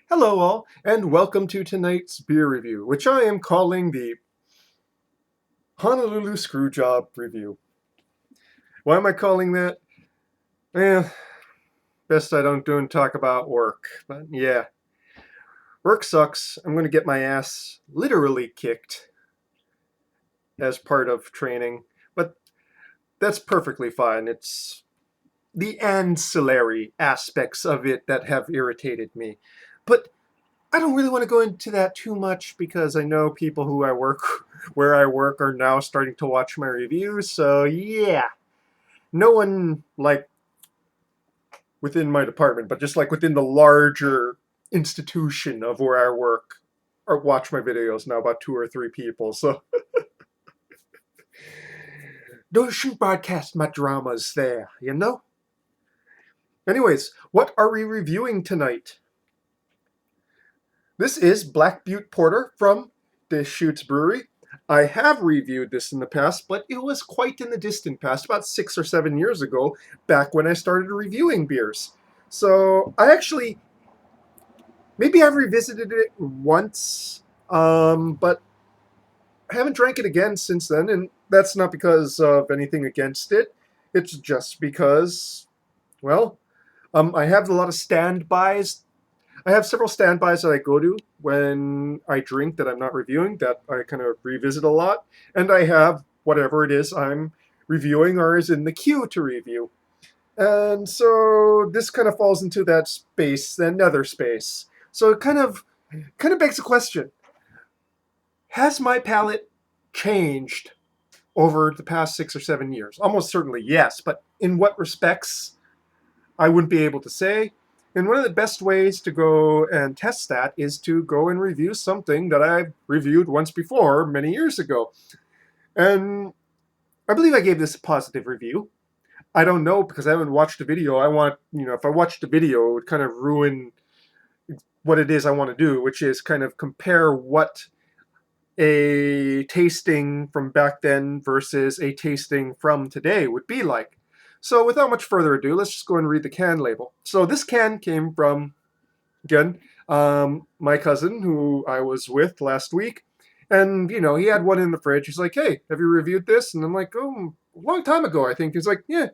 Hello all, and welcome to tonight's beer review, which I am calling the Honolulu Screwjob Review. Why am I calling that? Best I don't talk about work, but yeah. Work sucks. I'm going to get my ass literally kicked as part of training, but that's perfectly fine. It's the ancillary aspects of it that have irritated me. But I don't really want to go into that too much because I know people where I work are now starting to watch my reviews. So yeah, no one like within my department, but just like within the larger institution of where I work or watch my videos now, about 2 or 3 people. So don't shoot broadcast my dramas there, you know? Anyways, what are we reviewing tonight? This is Black Butte Porter from Deschutes Brewery. I have reviewed this in the past, but it was quite in the distant past, about 6 or 7 years ago, back when I started reviewing beers. So maybe I've revisited it once, but I haven't drank it again since then, and that's not because of anything against it. It's just because, well, I have a lot of standbys. I have several standbys that I go to when I drink that I'm not reviewing that I kind of revisit a lot. And I have whatever it is I'm reviewing or is in the queue to review. And so this kind of falls into that space, that nether space. So it kind of begs the question. Has my palate changed over the past 6 or 7 years? Almost certainly yes, but in what respects I wouldn't be able to say. And one of the best ways to go and test that is to go and review something that I've reviewed once before many years ago. And I believe I gave this a positive review. I don't know because I haven't watched the video. If I watched the video, it would kind of ruin what it is I want to do, which is kind of compare what a tasting from back then versus a tasting from today would be like. So without much further ado, let's just go and read the can label. So this can came from, again, my cousin who I was with last week. And, he had one in the fridge. He's like, hey, have you reviewed this? And I'm like, oh, a long time ago, I think. He's like, yeah,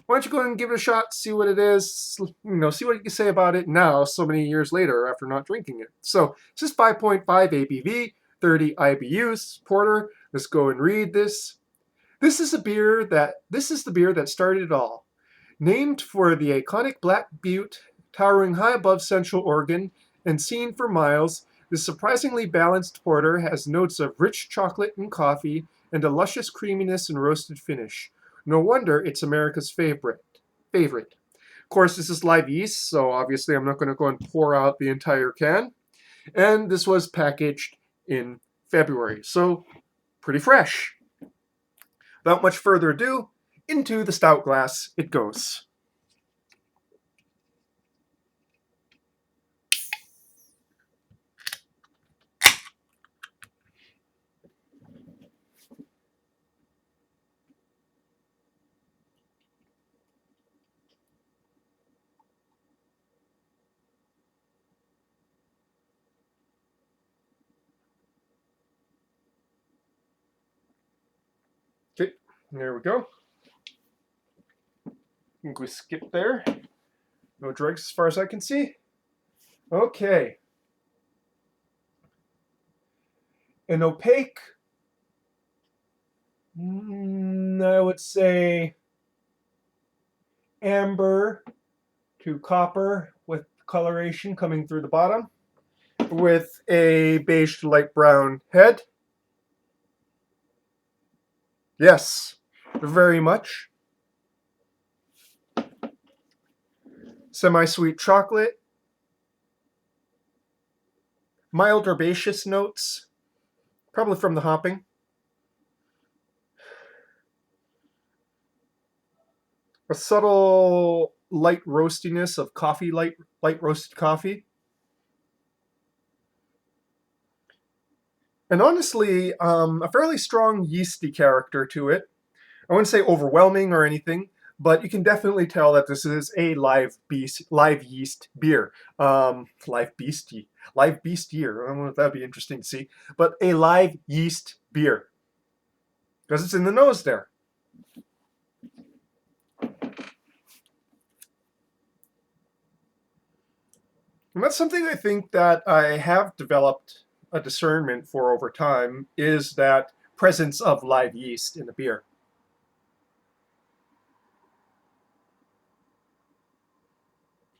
why don't you go and give it a shot, see what it is, see what you can say about it now, so many years later after not drinking it. So this is 5.5 ABV, 30 IBUs, porter. Let's go and read this. This is the beer that started it all. Named for the iconic Black Butte, towering high above Central Oregon and seen for miles, this surprisingly balanced porter has notes of rich chocolate and coffee and a luscious creaminess and roasted finish. No wonder it's America's favorite. Of course, this is live yeast, so obviously I'm not going to go and pour out the entire can. And this was packaged in February, so pretty fresh. Without much further ado, into the stout glass it goes. Okay, there we go. I think we skipped there. No drugs as far as I can see. Okay. An opaque, I would say amber to copper with coloration coming through the bottom with a beige to light brown head. Yes, very much. Semi-sweet chocolate. Mild herbaceous notes, probably from the hopping. A subtle light roastiness of coffee, light roasted coffee. And honestly, a fairly strong yeasty character to it. I wouldn't say overwhelming or anything, but you can definitely tell that this is a live yeast beer. Live beast year. I don't know if that'd be interesting to see, but a live yeast beer because it's in the nose there. And that's something I think that I have developed a discernment for over time is that presence of live yeast in the beer.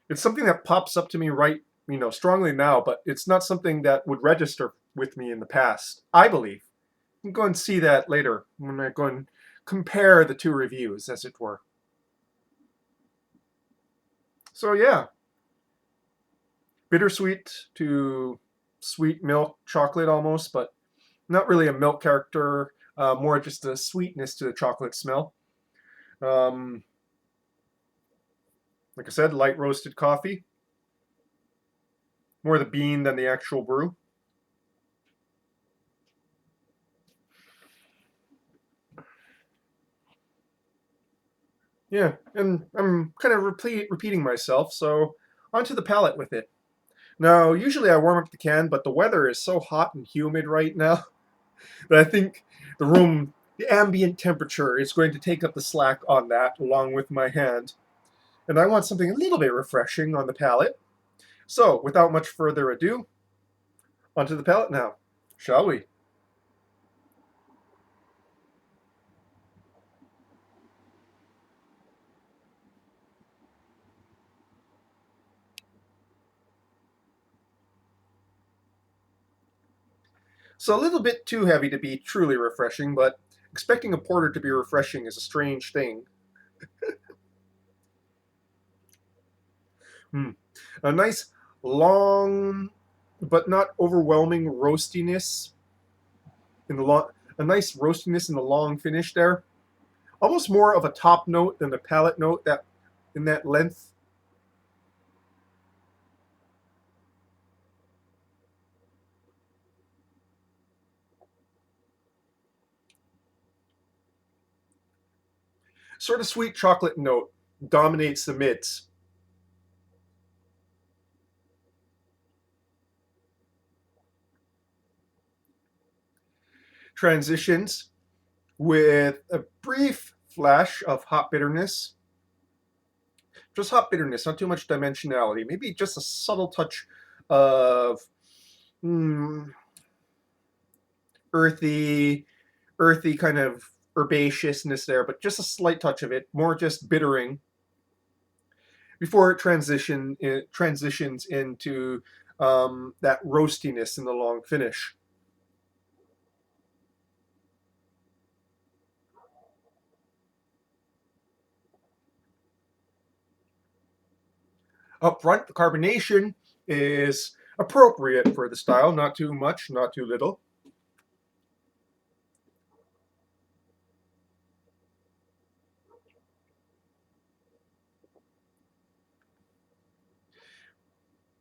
It's something that pops up to me strongly now, but it's not something that would register with me in the past, I believe. I'm going to see that later when I go and compare the two reviews, as it were. So yeah, bittersweet to sweet milk chocolate almost, but not really a milk character, more just a sweetness to the chocolate smell. Um, like I said, light roasted coffee, more the bean than the actual brew. Yeah, and I'm kind of repeating myself, so onto the palate with it. Now, usually I warm up the can, but the weather is so hot and humid right now that I think the ambient temperature is going to take up the slack on that, along with my hand. And I want something a little bit refreshing on the palate. So, without much further ado, onto the palate now, shall we? So, a little bit too heavy to be truly refreshing, but expecting a porter to be refreshing is a strange thing. Hmm. A nice, long, but not overwhelming roastiness in the long, a nice roastiness in the long finish there. Almost more of a top note than a palate note that in that length. Sort of sweet chocolate note dominates the mids. Transitions with a brief flash of hot bitterness. Just hot bitterness, not too much dimensionality. Maybe just a subtle touch of mm, earthy, earthy kind of herbaceousness there, but just a slight touch of it, more just bittering before it transitions into that roastiness in the long finish. Up front, the carbonation is appropriate for the style, not too much, not too little.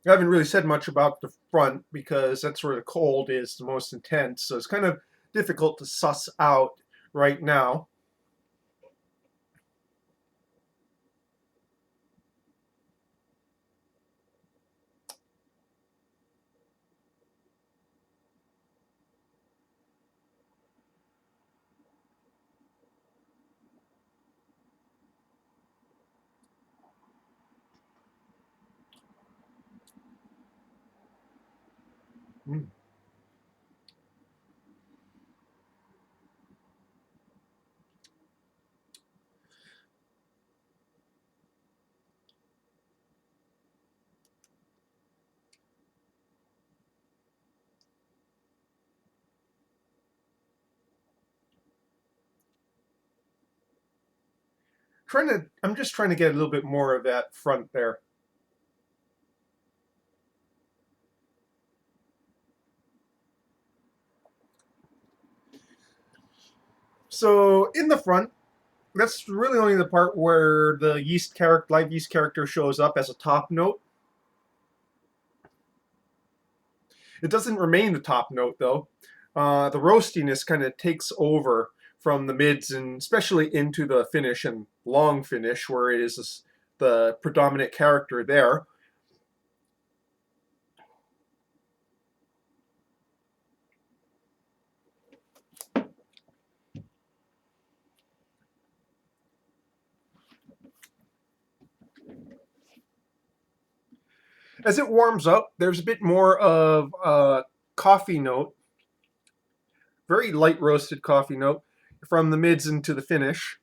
I haven't really said much about the front because that's where the cold is the most intense, so it's kind of difficult to suss out right now. Mm. I'm just trying to get a little bit more of that front there. So in the front, that's really only the part where the live yeast character shows up as a top note. It doesn't remain the top note though. The roastiness kind of takes over from the mids and especially into the finish and long finish, where it is the predominant character there. As it warms up, there's a bit more of a coffee note, very light roasted coffee note from the mids into the finish,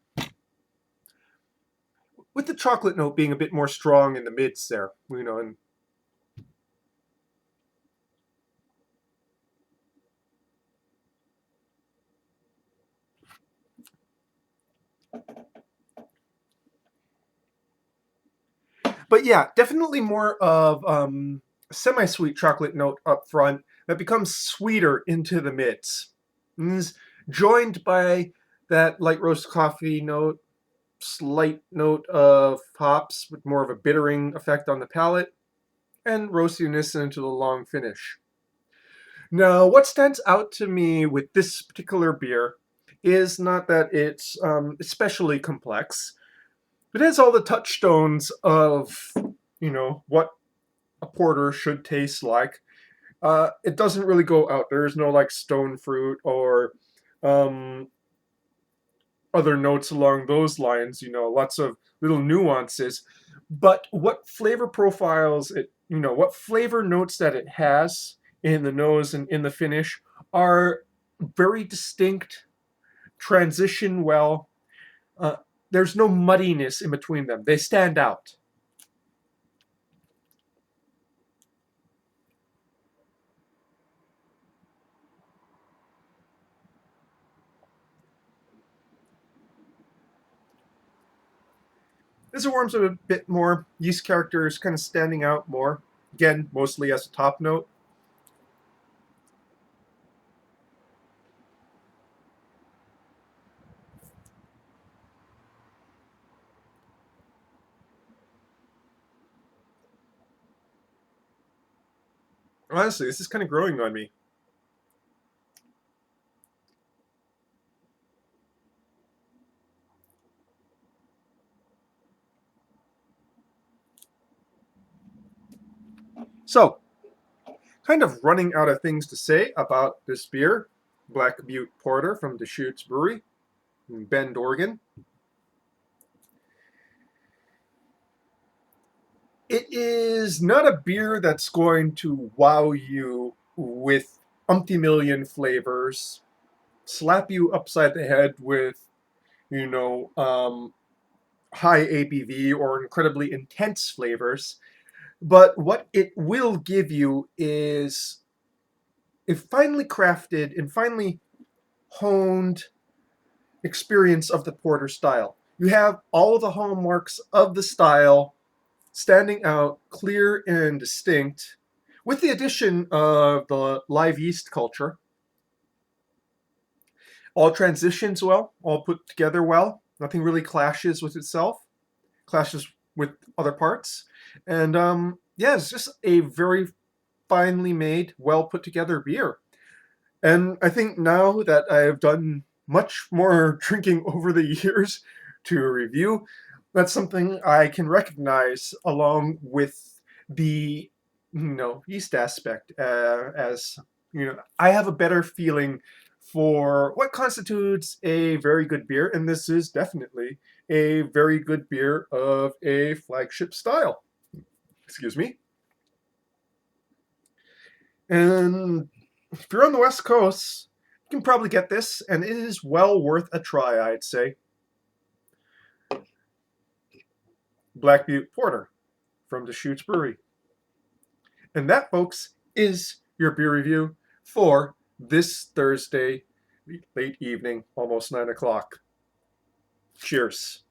with the chocolate note being a bit more strong in the mids there, and but yeah, definitely more of semi-sweet chocolate note up front that becomes sweeter into the mids. And is joined by that light roast coffee note, slight note of hops with more of a bittering effect on the palate, and roastiness into the long finish. Now, what stands out to me with this particular beer is not that it's especially complex. It has all the touchstones of, what a porter should taste like. It doesn't really go out. There's no like stone fruit or um, other notes along those lines. Lots of little nuances. But what flavor profiles what flavor notes that it has in the nose and in the finish are very distinct, transition well. Uh, there's no muddiness in between them. They stand out. As it warms up a bit more, yeast character is kind of standing out more. Again, mostly as a top note. Honestly, this is kind of growing on me. So, kind of running out of things to say about this beer, Black Butte Porter from Deschutes Brewery in Bend, Oregon. It is not a beer that's going to wow you with umpty million flavors, slap you upside the head with, you know, um, high ABV or incredibly intense flavors. But what it will give you is a finely crafted and finely honed experience of the porter style. You have all the hallmarks of the style standing out clear and distinct, with the addition of the live yeast culture. All transitions well, all put together well. Nothing really clashes with itself, clashes with other parts. And yeah, it's just a very finely made, well put together beer. And I think now that I have done much more drinking over the years to review, that's something I can recognize along with the yeast aspect. As I have a better feeling for what constitutes a very good beer, and this is definitely a very good beer of a flagship style. Excuse me. And if you're on the West Coast, you can probably get this, and it is well worth a try, I'd say. Black Butte Porter from Deschutes Brewery. And that, folks, is your beer review for this Thursday, late evening, almost 9 o'clock. Cheers.